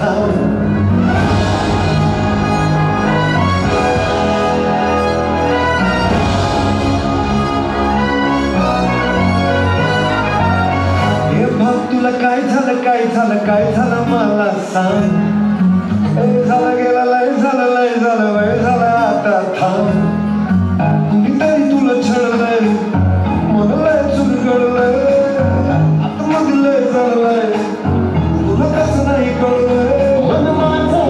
थांब तुला काय झालं काय झालं काय झालं मला सांग झालं गेला लय झालं वय झालं आता थांब कुणीतरी तुला छळलंय मन लय चुरगळलंय आता मध्ये लय झालंय तुला कसं नाही कळलंय मन माझं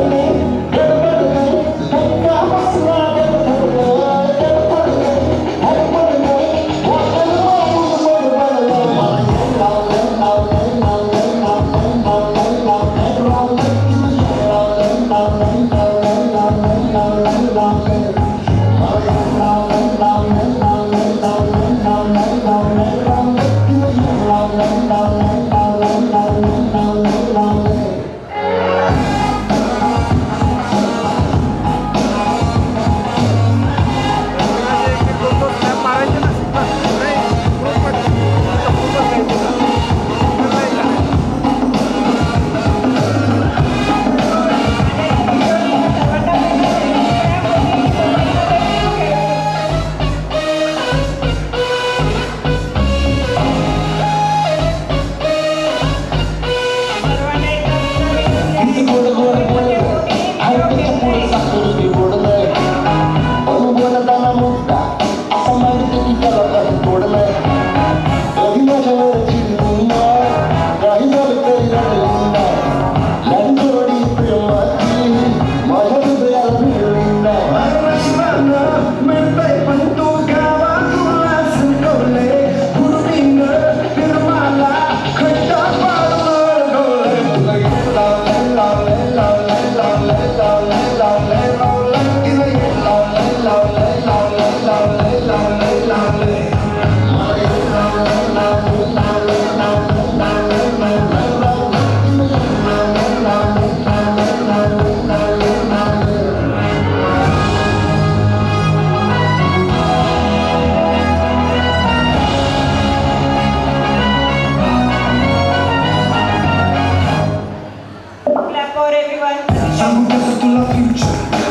सांगू कसं तुला फ्युचर